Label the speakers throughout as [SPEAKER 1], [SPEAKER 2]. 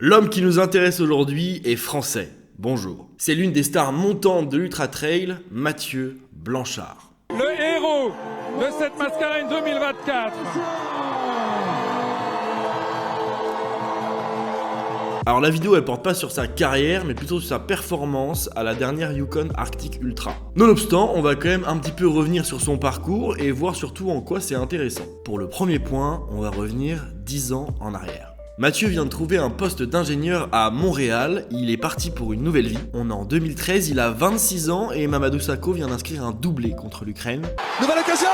[SPEAKER 1] L'homme qui nous intéresse aujourd'hui est français. Bonjour. C'est l'une des stars montantes de l'Ultra Trail, Mathieu Blanchard.
[SPEAKER 2] Le héros de cette Mascarene 2024.
[SPEAKER 1] Alors la vidéo elle porte pas sur sa carrière mais plutôt sur sa performance à la dernière Yukon Arctic Ultra. Nonobstant, on va quand même un petit peu revenir sur son parcours et voir surtout en quoi c'est intéressant. Pour le premier point, on va revenir 10 ans en arrière. Mathieu vient de trouver un poste d'ingénieur à Montréal, il est parti pour une nouvelle vie. On est en 2013, il a 26 ans et Mamadou Sakho vient d'inscrire un doublé contre l'Ukraine.
[SPEAKER 3] Nouvelle occasion.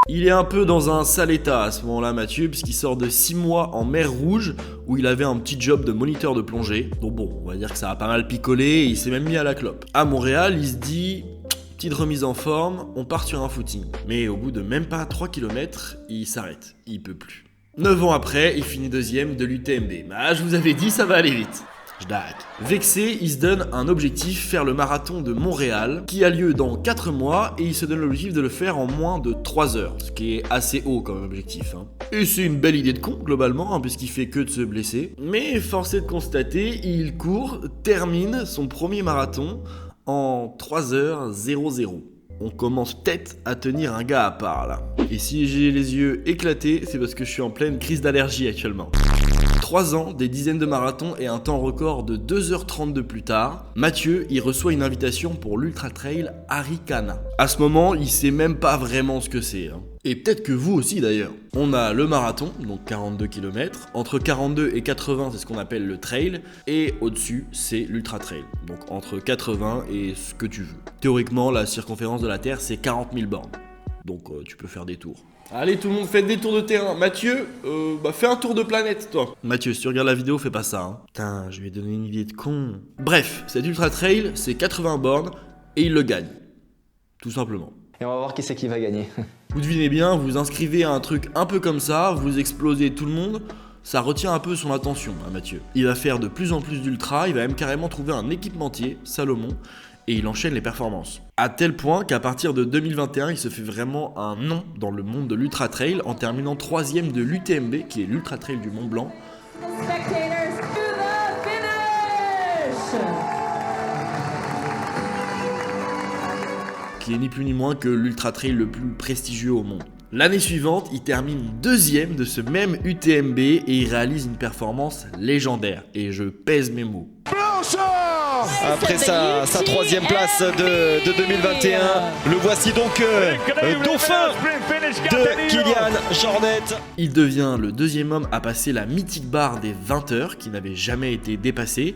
[SPEAKER 1] Il est un peu dans un sale état à ce moment-là Mathieu, puisqu'il sort de 6 mois en mer Rouge, où il avait un petit job de moniteur de plongée. Donc bon, on va dire que ça a pas mal picolé et il s'est même mis à la clope. À Montréal, il se dit... petite remise en forme, on part sur un footing. Mais au bout de même pas 3 km, il s'arrête, il peut plus. 9 ans après, il finit deuxième de l'UTMB. Bah, je vous avais dit, ça va aller vite. Vexé, il se donne un objectif, faire le marathon de Montréal, qui a lieu dans 4 mois, et il se donne l'objectif de le faire en moins de 3 heures, ce qui est assez haut comme objectif. Et c'est une belle idée de con, globalement, puisqu'il fait que de se blesser. Mais force est de constater, il court, termine son premier marathon en 3h00. On commence peut-être à tenir un gars à part là. Et si j'ai les yeux éclatés, c'est parce que je suis en pleine crise d'allergie actuellement. 3 ans, des dizaines de marathons et un temps record de 2h32 plus tard, Mathieu y reçoit une invitation pour l'Ultra Trail Arikana. À ce moment, il sait même pas vraiment ce que c'est. Et peut-être que vous aussi d'ailleurs. On a le marathon, donc 42 km. Entre 42 et 80, c'est ce qu'on appelle le trail. Et au-dessus, c'est l'Ultra Trail. Donc entre 80 et ce que tu veux. Théoriquement, la circonférence de la Terre, c'est 40 000 bornes. Donc tu peux faire des tours. Allez tout le monde, faites des tours de terrain. Mathieu, fais un tour de planète toi. Mathieu, si tu regardes la vidéo, fais pas ça. Putain, je lui ai donné une idée de con. Bref, cet Ultra Trail, c'est 80 bornes et il le gagne. Tout simplement.
[SPEAKER 3] Et on va voir qui c'est qui va gagner.
[SPEAKER 1] Vous devinez bien, vous inscrivez à un truc un peu comme ça, vous explosez tout le monde, ça retient un peu son attention, Mathieu. Il va faire de plus en plus d'ultra, il va même carrément trouver un équipementier, Salomon, et il enchaîne les performances. À tel point qu'à partir de 2021, il se fait vraiment un nom dans le monde de l'Ultra Trail en terminant 3ème de l'UTMB, qui est l'Ultra Trail du Mont Blanc.
[SPEAKER 4] Spectators to the finish!
[SPEAKER 1] Qui est ni plus ni moins que l'Ultra Trail le plus prestigieux au monde. L'année suivante, il termine 2ème de ce même UTMB et il réalise une performance légendaire. Et je pèse mes mots.
[SPEAKER 3] Après sa 3ème place de 2021, le voici donc dauphin de Kilian Jornet.
[SPEAKER 1] Il devient le 2e homme à passer la mythique barre des 20 heures qui n'avait jamais été dépassée,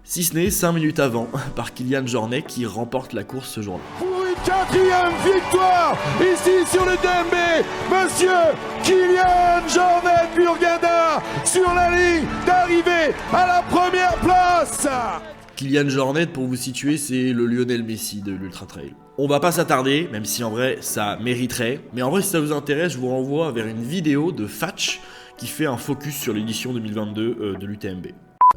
[SPEAKER 1] si ce n'est 5 minutes avant par Kilian Jornet qui remporte la course ce jour-là.
[SPEAKER 5] Pour une 4e victoire ici sur le DMB, monsieur Kilian Jornet Burgada sur la ligne d'arrivée à la première place.
[SPEAKER 1] Kilian Jornet, pour vous situer, c'est le Lionel Messi de l'Ultra Trail. On va pas s'attarder, même si en vrai ça mériterait. Mais en vrai, si ça vous intéresse, je vous renvoie vers une vidéo de Fatch qui fait un focus sur l'édition 2022 de l'UTMB.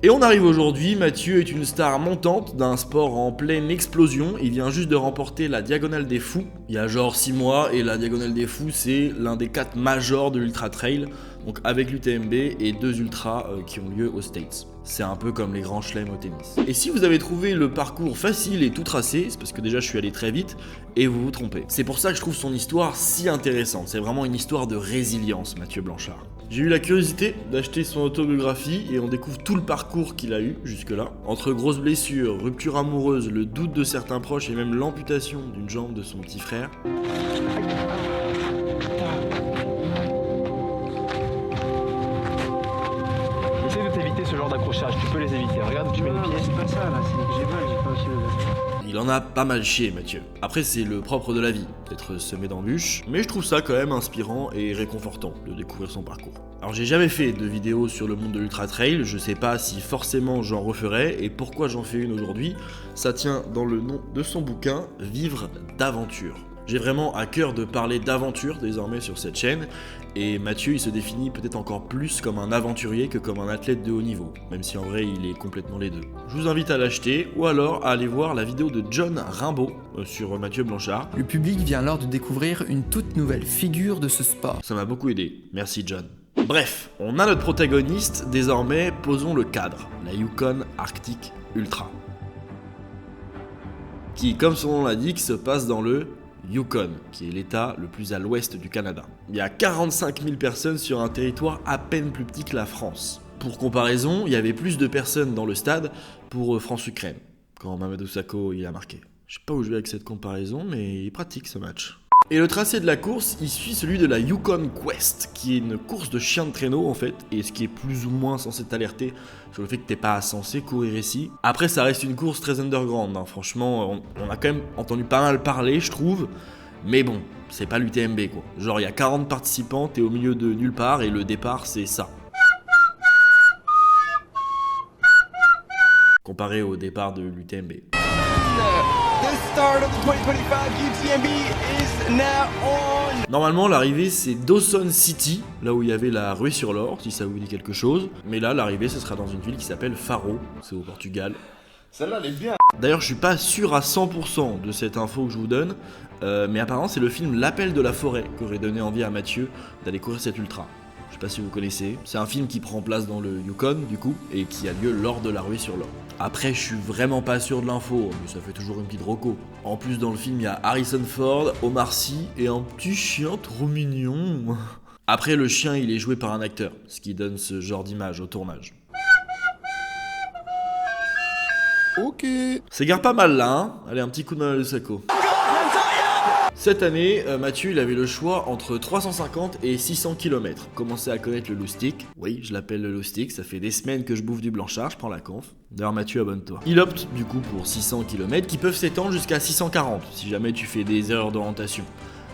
[SPEAKER 1] Et on arrive aujourd'hui, Mathieu est une star montante d'un sport en pleine explosion. Il vient juste de remporter la Diagonale des Fous, il y a genre 6 mois, et la Diagonale des Fous, c'est l'un des 4 majors de l'Ultra Trail, donc avec l'UTMB et 2 ultras qui ont lieu aux States. C'est un peu comme les grands chelems au tennis. Et si vous avez trouvé le parcours facile et tout tracé, c'est parce que déjà je suis allé très vite, et vous vous trompez. C'est pour ça que je trouve son histoire si intéressante. C'est vraiment une histoire de résilience, Mathieu Blanchard. J'ai eu la curiosité d'acheter son autobiographie et on découvre tout le parcours qu'il a eu jusque-là. Entre grosses blessures, rupture amoureuse, le doute de certains proches et même l'amputation d'une jambe de son petit frère.
[SPEAKER 6] Essaye de t'éviter ce genre d'accrochage, tu peux les éviter. Regarde où tu mets les pieds.
[SPEAKER 7] C'est pas ça là, c'est que j'ai mal, j'ai pas aussi le...
[SPEAKER 1] Il en a pas mal chié, Mathieu. Après, c'est le propre de la vie, d'être semé d'embûches, mais je trouve ça quand même inspirant et réconfortant de découvrir son parcours. Alors j'ai jamais fait de vidéo sur le monde de l'Ultra Trail, je sais pas si forcément j'en referai, et pourquoi j'en fais une aujourd'hui, ça tient dans le nom de son bouquin, Vivre d'aventure. J'ai vraiment à cœur de parler d'aventure désormais sur cette chaîne, et Mathieu il se définit peut-être encore plus comme un aventurier que comme un athlète de haut niveau, même si en vrai il est complètement les deux. Je vous invite à l'acheter, ou alors à aller voir la vidéo de John Rimbaud sur Mathieu Blanchard.
[SPEAKER 8] Le public vient alors de découvrir une toute nouvelle figure de ce sport.
[SPEAKER 1] Ça m'a beaucoup aidé, merci John. Bref, on a notre protagoniste, désormais posons le cadre, la Yukon Arctic Ultra. Qui, comme son nom l'indique, se passe dans le Yukon, qui est l'état le plus à l'ouest du Canada. Il y a 45 000 personnes sur un territoire à peine plus petit que la France. Pour comparaison, il y avait plus de personnes dans le stade pour France-Ukraine, quand Mamadou Sakho il a marqué. Je sais pas où je vais avec cette comparaison, mais il pratique ce match. Et le tracé de la course, il suit celui de la Yukon Quest, qui est une course de chien de traîneau en fait, et ce qui est plus ou moins censé t'alerter sur le fait que t'es pas censé courir ici. Après, ça reste une course très underground, hein. Franchement, on a quand même entendu pas mal parler, je trouve, mais bon, c'est pas l'UTMB quoi. Genre, il y a 40 participants, t'es au milieu de nulle part, et le départ, c'est ça. Comparé au départ de l'UTMB. Normalement, l'arrivée c'est Dawson City, là où il y avait la ruée sur l'or, si ça vous dit quelque chose. Mais là, l'arrivée, ce sera dans une ville qui s'appelle Faro, c'est au Portugal.
[SPEAKER 5] Celle-là, elle est bien.
[SPEAKER 1] D'ailleurs, je suis pas sûr à 100% de cette info que je vous donne, mais apparemment, c'est le film L'Appel de la Forêt qui aurait donné envie à Mathieu d'aller courir cet ultra. Je sais pas si vous connaissez. C'est un film qui prend place dans le Yukon, du coup, et qui a lieu lors de la ruée sur l'or. Après, je suis vraiment pas sûr de l'info, mais ça fait toujours une petite reco. En plus, dans le film, il y a Harrison Ford, Omar Sy et un petit chien trop mignon. Après, le chien, il est joué par un acteur, ce qui donne ce genre d'image au tournage.
[SPEAKER 5] Ok.
[SPEAKER 1] S'égare pas mal là, hein. Allez, un petit coup de main à Mamadou Sakho. Cette année, Mathieu il avait le choix entre 350 et 600 km. Commencez à connaître le loustic. Oui, je l'appelle le loustic, ça fait des semaines que je bouffe du blanchard, je prends la conf. D'ailleurs Mathieu, abonne-toi. Il opte du coup pour 600 km qui peuvent s'étendre jusqu'à 640 si jamais tu fais des erreurs d'orientation.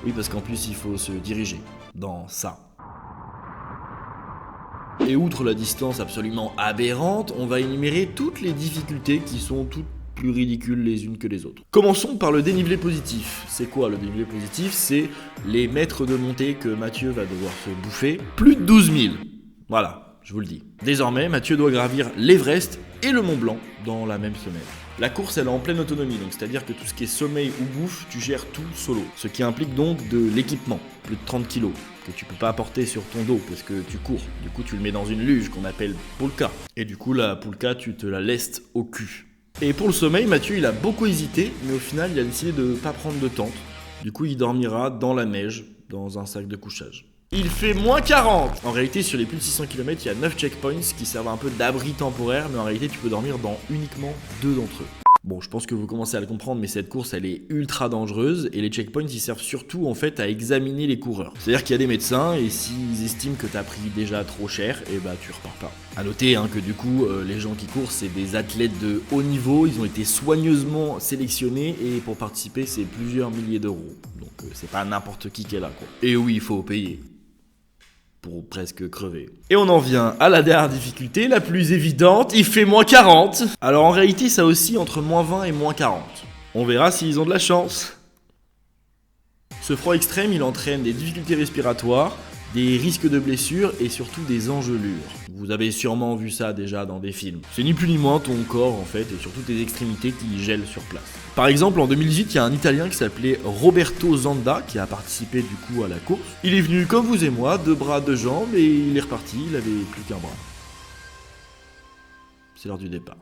[SPEAKER 1] Oui, parce qu'en plus il faut se diriger dans ça. Et outre la distance absolument aberrante, on va énumérer toutes les difficultés qui sont toutes plus ridicules les unes que les autres. Commençons par le dénivelé positif. C'est quoi le dénivelé positif? C'est les mètres de montée que Mathieu va devoir se bouffer. Plus de 12 000. Voilà, je vous le dis. Désormais, Mathieu doit gravir l'Everest et le Mont Blanc dans la même semaine. La course, elle est en pleine autonomie, donc c'est-à-dire que tout ce qui est sommeil ou bouffe, tu gères tout solo. Ce qui implique donc de l'équipement, plus de 30 kg, que tu peux pas apporter sur ton dos parce que tu cours. Du coup, tu le mets dans une luge qu'on appelle poulka. Et du coup, la poulka, tu te la lestes au cul. Et pour le sommeil, Mathieu, il a beaucoup hésité, mais au final, il a décidé de pas prendre de tente. Du coup, il dormira dans la neige, dans un sac de couchage. Il fait moins 40. En réalité, sur les plus de 600 km, il y a 9 checkpoints qui servent un peu d'abri temporaire, mais en réalité, tu peux dormir dans uniquement 2 d'entre eux. Bon, je pense que vous commencez à le comprendre, mais cette course, elle est ultra dangereuse, et les checkpoints, ils servent surtout, en fait, à examiner les coureurs. C'est-à-dire qu'il y a des médecins, et s'ils estiment que t'as pris déjà trop cher, et bah, tu repars pas. A noter que du coup, les gens qui courent, c'est des athlètes de haut niveau, ils ont été soigneusement sélectionnés, et pour participer, c'est plusieurs milliers d'euros. Donc, c'est pas n'importe qui est là, quoi. Et oui, il faut payer. Pour presque crever. Et on en vient à la dernière difficulté, la plus évidente, il fait moins 40. Alors en réalité, ça oscille entre moins 20 et moins 40. On verra s'ils ont de la chance. Ce froid extrême, il entraîne des difficultés respiratoires, des risques de blessures et surtout des engelures. Vous avez sûrement vu ça déjà dans des films. C'est ni plus ni moins ton corps en fait et surtout tes extrémités qui gèlent sur place. Par exemple en 2018 il y a un Italien qui s'appelait Roberto Zanda qui a participé du coup à la course. Il est venu comme vous et moi, 2 bras, 2 jambes et il est reparti, il avait plus qu'un bras. C'est l'heure du départ.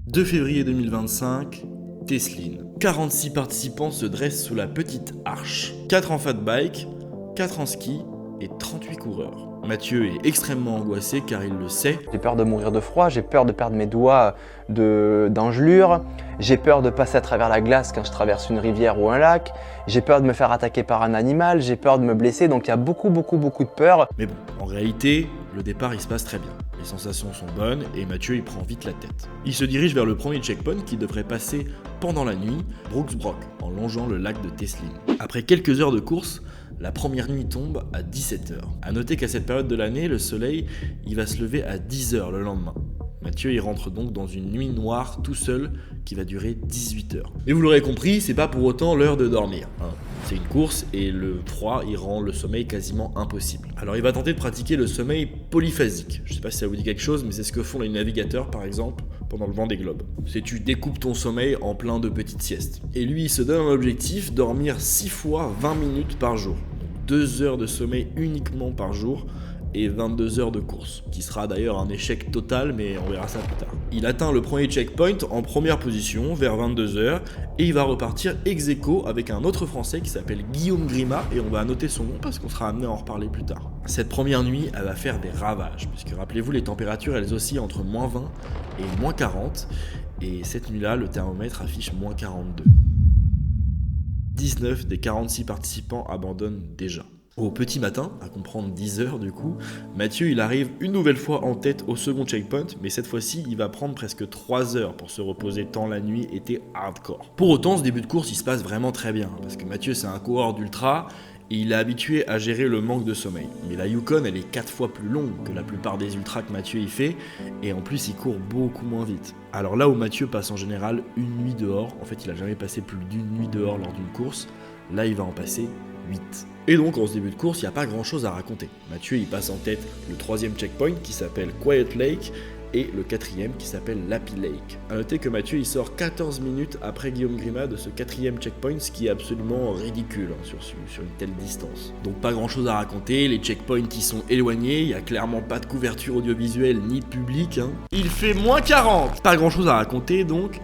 [SPEAKER 1] 2 février 2025, Teslin. 46 participants se dressent sous la petite arche. 4 en fat bike, 4 en ski et 38 coureurs. Mathieu est extrêmement angoissé car il le sait.
[SPEAKER 8] J'ai peur de mourir de froid, j'ai peur de perdre mes doigts d'engelure, j'ai peur de passer à travers la glace quand je traverse une rivière ou un lac, j'ai peur de me faire attaquer par un animal, j'ai peur de me blesser, donc il y a beaucoup de peur.
[SPEAKER 1] Mais bon, en réalité, le départ il se passe très bien. Les sensations sont bonnes et Mathieu il prend vite la tête. Il se dirige vers le premier checkpoint qui devrait passer pendant la nuit, Brooks Brook, en longeant le lac de Teslin. Après quelques heures de course, la première nuit tombe à 17h. A noter qu'à cette période de l'année, le soleil il va se lever à 10h le lendemain. Mathieu il rentre donc dans une nuit noire tout seul qui va durer 18h. Mais vous l'aurez compris, c'est pas pour autant l'heure de dormir. C'est une course et le froid il rend le sommeil quasiment impossible. Alors il va tenter de pratiquer le sommeil polyphasique. Je sais pas si ça vous dit quelque chose, mais c'est ce que font les navigateurs par exemple pendant le Vendée Globe. C'est tu découpes ton sommeil en plein de petites siestes. Et lui il se donne un objectif, dormir 6 fois 20 minutes par jour. 2 heures de sommeil uniquement par jour et 22 heures de course, qui sera d'ailleurs un échec total, mais on verra ça plus tard. Il atteint le premier checkpoint en première position vers 22 heures et il va repartir ex aequo avec un autre Français qui s'appelle Guillaume Grimat, et on va noter son nom parce qu'on sera amené à en reparler plus tard. Cette première nuit, elle va faire des ravages, puisque rappelez-vous, les températures elles oscillent entre -20 et -40, et cette nuit-là, le thermomètre affiche -42. 19 des 46 participants abandonnent déjà. Au petit matin, à comprendre 10 heures du coup, Mathieu il arrive une nouvelle fois en tête au second checkpoint, mais cette fois-ci il va prendre presque 3 heures pour se reposer tant la nuit était hardcore. Pour autant, ce début de course il se passe vraiment très bien, parce que Mathieu c'est un coureur d'ultra et il est habitué à gérer le manque de sommeil. Mais la Yukon elle est 4 fois plus longue que la plupart des ultras que Mathieu y fait, et en plus il court beaucoup moins vite. Alors là où Mathieu passe en général une nuit dehors, en fait il a jamais passé plus d'une nuit dehors lors d'une course, là il va en passer 8. Et donc en ce début de course, il n'y a pas grand chose à raconter. Mathieu il passe en tête le 3e checkpoint qui s'appelle Quiet Lake et le 4e qui s'appelle Lappy Lake. A noter que Mathieu il sort 14 minutes après Guillaume Grimat de ce 4e checkpoint, ce qui est absolument ridicule sur une telle distance. Donc pas grand chose à raconter, les checkpoints qui sont éloignés, il n'y a clairement pas de couverture audiovisuelle ni de public. Il fait -40. Pas grand chose à raconter donc,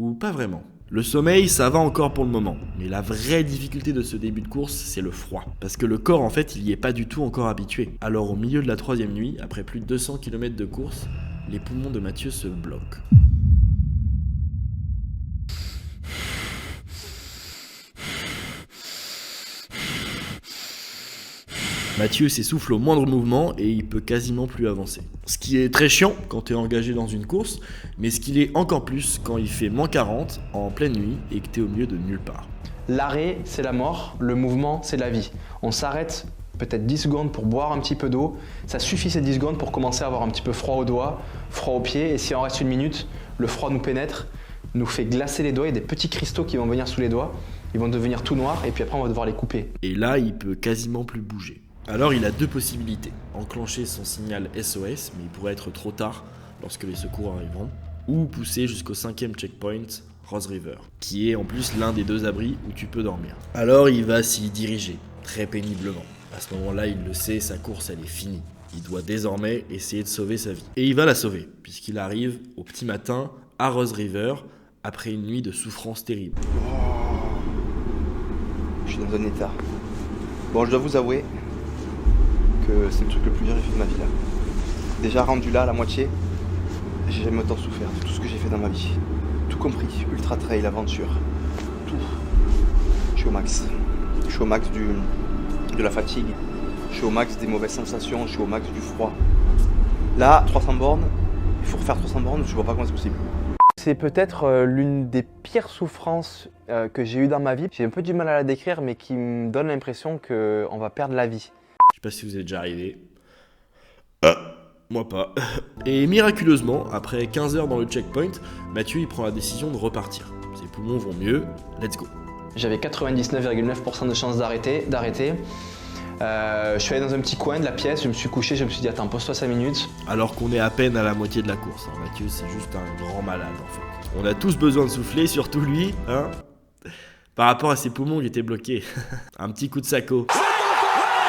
[SPEAKER 1] ou pas vraiment. Le sommeil, ça va encore pour le moment, mais la vraie difficulté de ce début de course, c'est le froid. Parce que le corps, en fait, il y est pas du tout encore habitué. Alors au milieu de la 3e nuit, après plus de 200 km de course, les poumons de Mathieu se bloquent. Mathieu s'essouffle au moindre mouvement et il peut quasiment plus avancer. Ce qui est très chiant quand tu es engagé dans une course, mais ce qui est encore plus quand il fait -40 en pleine nuit et que tu es au milieu de nulle part.
[SPEAKER 8] L'arrêt, c'est la mort, le mouvement, c'est la vie. On s'arrête peut-être 10 secondes pour boire un petit peu d'eau. Ça suffit ces 10 secondes pour commencer à avoir un petit peu froid aux doigts, froid aux pieds, et si on reste une minute, le froid nous pénètre, nous fait glacer les doigts, il y a des petits cristaux qui vont venir sous les doigts, ils vont devenir tout noirs et puis après on va devoir les couper.
[SPEAKER 1] Et là, il peut quasiment plus bouger. Alors il a 2 possibilités, enclencher son signal SOS, mais il pourrait être trop tard lorsque les secours arriveront, ou pousser jusqu'au 5e checkpoint, Rose River, qui est en plus l'un des 2 abris où tu peux dormir. Alors il va s'y diriger, très péniblement. À ce moment-là, il le sait, sa course elle est finie. Il doit désormais essayer de sauver sa vie. Et il va la sauver, puisqu'il arrive au petit matin à Rose River, après une nuit de souffrance terrible.
[SPEAKER 9] Je suis dans un état. Bon, je dois vous avouer que c'est le truc le plus dur que j'ai fait de ma vie là. Déjà rendu là à la moitié, j'ai jamais autant souffert de tout ce que j'ai fait dans ma vie. Tout compris, ultra trail, aventure, tout. Je suis au max. Je suis au max de la fatigue. Je suis au max des mauvaises sensations, je suis au max du froid. Là, 300 bornes, il faut refaire 300 bornes, je vois pas comment c'est possible.
[SPEAKER 8] C'est peut-être l'une des pires souffrances que j'ai eues dans ma vie. J'ai un peu du mal à la décrire, mais qui me donne l'impression qu'on va perdre la vie.
[SPEAKER 1] Je sais pas si vous êtes déjà arrivé. Moi pas. Et miraculeusement, après 15 heures dans le checkpoint, Mathieu il prend la décision de repartir. Ses poumons vont mieux, let's go.
[SPEAKER 8] J'avais 99,9% de chance d'arrêter. Je suis allé dans un petit coin de la pièce, je me suis couché, je me suis dit attends, pose-toi 5 minutes.
[SPEAKER 1] Alors qu'on est à peine à la moitié de la course. Mathieu c'est juste un grand malade en fait. On a tous besoin de souffler, surtout lui, hein. Par rapport à ses poumons qui étaient bloqués. Un petit coup de sacco.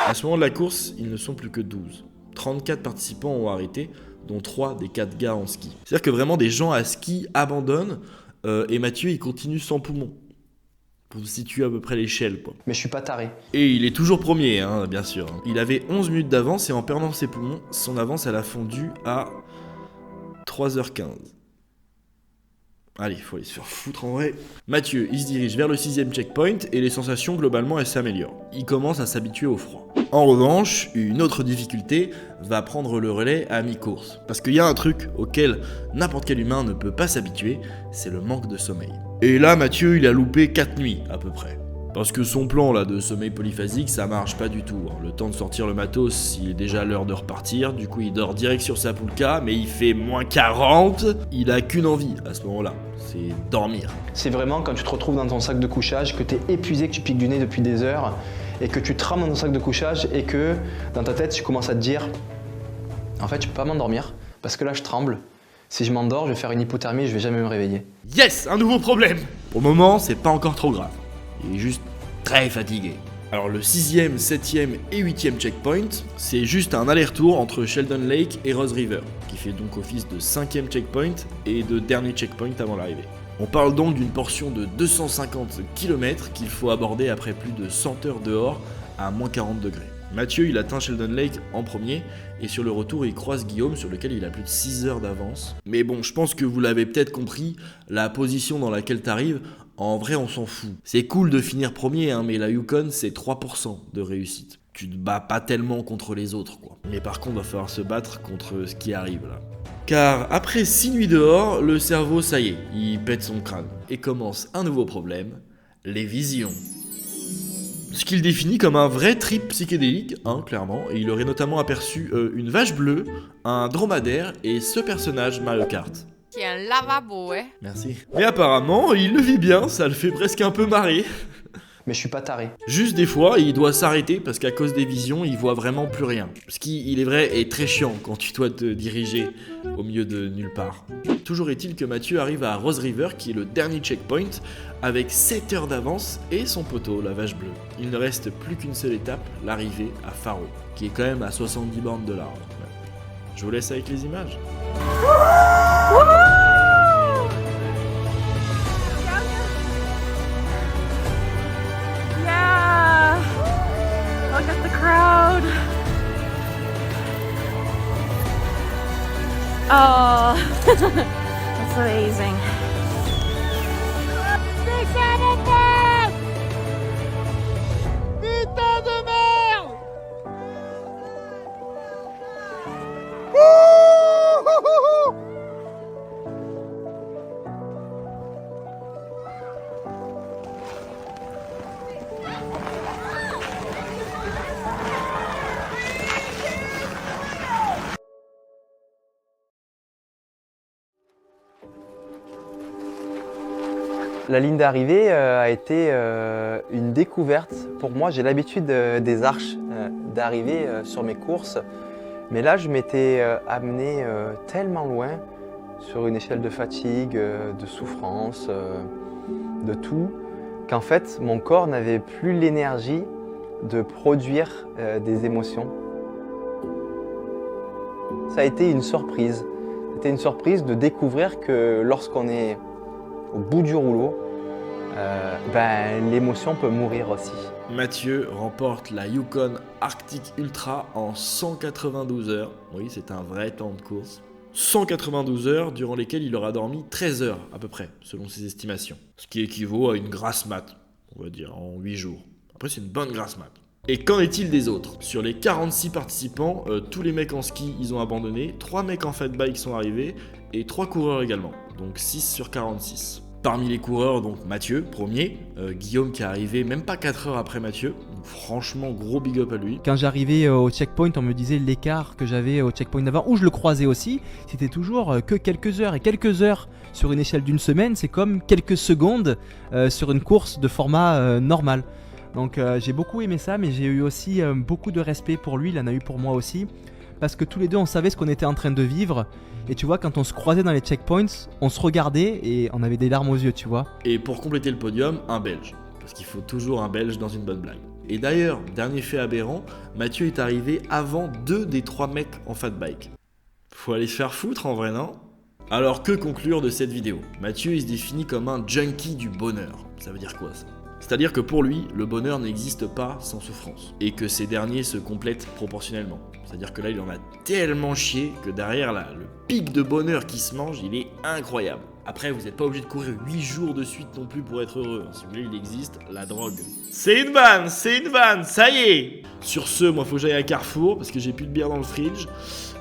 [SPEAKER 1] À ce moment de la course, ils ne sont plus que 12. 34 participants ont arrêté, dont 3 des 4 gars en ski. C'est-à-dire que vraiment des gens à ski abandonnent et Mathieu il continue sans poumon. Pour situer à peu près l'échelle quoi.
[SPEAKER 8] Mais je suis pas taré.
[SPEAKER 1] Et il est toujours premier, hein, bien sûr. Il avait 11 minutes d'avance et en perdant ses poumons, son avance elle a fondu à 3h15. Allez, il faut aller se faire foutre en vrai. Mathieu, il se dirige vers le 6e checkpoint et les sensations globalement elles s'améliorent. Il commence à s'habituer au froid. En revanche, une autre difficulté va prendre le relais à mi-course. Parce qu'il y a un truc auquel n'importe quel humain ne peut pas s'habituer, c'est le manque de sommeil. Et là, Mathieu, il a loupé 4 nuits à peu près. Parce que son plan là de sommeil polyphasique, ça marche pas du tout. Le temps de sortir le matos, il est déjà l'heure de repartir. Du coup, il dort direct sur sa poulka, mais il fait -40. Il a qu'une envie à ce moment-là, c'est dormir.
[SPEAKER 8] C'est vraiment quand tu te retrouves dans ton sac de couchage, que t'es épuisé, que tu piques du nez depuis des heures, et que tu te rames dans ton sac de couchage, et que dans ta tête, tu commences à te dire en fait, je peux pas m'endormir, parce que là, je tremble. Si je m'endors, je vais faire une hypothermie et je vais jamais me réveiller.
[SPEAKER 1] Yes, un nouveau problème. Pour le moment, c'est pas encore trop grave. Il est juste très fatigué. Alors le 6e, 7e et 8e checkpoint, c'est juste un aller-retour entre Sheldon Lake et Rose River, qui fait donc office de 5e checkpoint et de dernier checkpoint avant l'arrivée. On parle donc d'une portion de 250 km qu'il faut aborder après plus de 100 heures dehors à moins 40 degrés. Mathieu, il atteint Sheldon Lake en premier, et sur le retour, il croise Guillaume, sur lequel il a plus de 6 heures d'avance. Mais bon, je pense que vous l'avez peut-être compris, la position dans laquelle t'arrives, en vrai, on s'en fout. C'est cool de finir premier, hein, mais la Yukon, c'est 3% de réussite. Tu te bats pas tellement contre les autres, quoi. Mais par contre, il va falloir se battre contre ce qui arrive, là. Car après 6 nuits dehors, le cerveau, ça y est, il pète son crâne. Et commence un nouveau problème, les visions. Ce qu'il définit comme un vrai trip psychédélique, hein, clairement, et il aurait notamment aperçu une vache bleue, un dromadaire et ce personnage Mario Kart.
[SPEAKER 10] Qui est un lavabo, ouais.
[SPEAKER 1] Merci. Mais apparemment, il le vit bien, ça le fait presque un peu marrer.
[SPEAKER 8] Mais je suis pas taré.
[SPEAKER 1] Juste des fois, il doit s'arrêter parce qu'à cause des visions, il voit vraiment plus rien. Ce qui, il est vrai, est très chiant quand tu dois te diriger au milieu de nulle part. Toujours est-il que Mathieu arrive à Rose River, qui est le dernier checkpoint, avec 7 heures d'avance et son poteau, la vache bleue. Il ne reste plus qu'une seule étape, l'arrivée à Faro, qui est quand même à 70 bornes de large. Je vous laisse avec les images.
[SPEAKER 4] Yeah! Look at the crowd. Oh, that's amazing.
[SPEAKER 8] La ligne d'arrivée a été une découverte. Pour moi, j'ai l'habitude des arches d'arrivée sur mes courses. Mais là, je m'étais amené tellement loin sur une échelle de fatigue, de souffrance, de tout, qu'en fait, mon corps n'avait plus l'énergie de produire des émotions. Ça a été une surprise. C'était une surprise de découvrir que lorsqu'on est au bout du rouleau, l'émotion peut mourir aussi.
[SPEAKER 1] Mathieu remporte la Yukon Arctic Ultra en 192 heures. Oui, c'est un vrai temps de course. 192 heures durant lesquelles il aura dormi 13 heures à peu près, selon ses estimations. Ce qui équivaut à une grasse mat, on va dire, en 8 jours. Après, c'est une bonne grasse mat. Et qu'en est-il des autres? Sur les 46 participants, tous les mecs en ski, ils ont abandonné, 3 mecs en fat bike sont arrivés, et 3 coureurs également, donc 6 sur 46. Parmi les coureurs, donc Mathieu, premier, Guillaume qui est arrivé même pas 4 heures après Mathieu, donc franchement gros big up à lui.
[SPEAKER 11] Quand j'arrivais au checkpoint, on me disait l'écart que j'avais au checkpoint d'avant, où je le croisais aussi, c'était toujours que quelques heures, et quelques heures sur une échelle d'une semaine, c'est comme quelques secondes sur une course de format normal. Donc j'ai beaucoup aimé ça, mais j'ai eu aussi beaucoup de respect pour lui, il en a eu pour moi aussi, parce que tous les deux on savait ce qu'on était en train de vivre, et tu vois, quand on se croisait dans les checkpoints, on se regardait et on avait des larmes aux yeux, tu vois.
[SPEAKER 1] Et pour compléter le podium, un Belge, parce qu'il faut toujours un Belge dans une bonne blague. Et d'ailleurs, dernier fait aberrant, Mathieu est arrivé avant 2 des 3 mecs en fat bike. Faut aller se faire foutre en vrai, non? Alors que conclure de cette vidéo? Mathieu il se définit comme un junkie du bonheur. Ça veut dire quoi ça? C'est-à-dire que pour lui, le bonheur n'existe pas sans souffrance, et que ces derniers se complètent proportionnellement. C'est-à-dire que là, il en a tellement chié que derrière, là, le pic de bonheur qui se mange, il est incroyable. Après, vous n'êtes pas obligé de courir 8 jours de suite non plus pour être heureux. Si vous voulez, il existe la drogue. C'est une vanne, ça y est. Sur ce, moi, faut que j'aille à Carrefour, parce que j'ai plus de bière dans le fridge,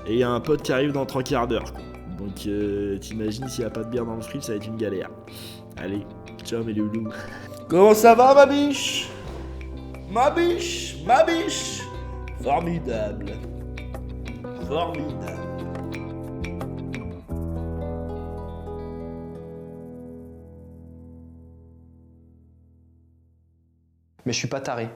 [SPEAKER 1] et il y a un pote qui arrive dans 3 quarts d'heure, quoi. Donc, t'imagines, s'il n'y a pas de bière dans le fridge, ça va être une galère. Allez, ciao mes loulous. Comment ça va, ma biche? Ma biche? Formidable.
[SPEAKER 8] Mais je suis pas taré.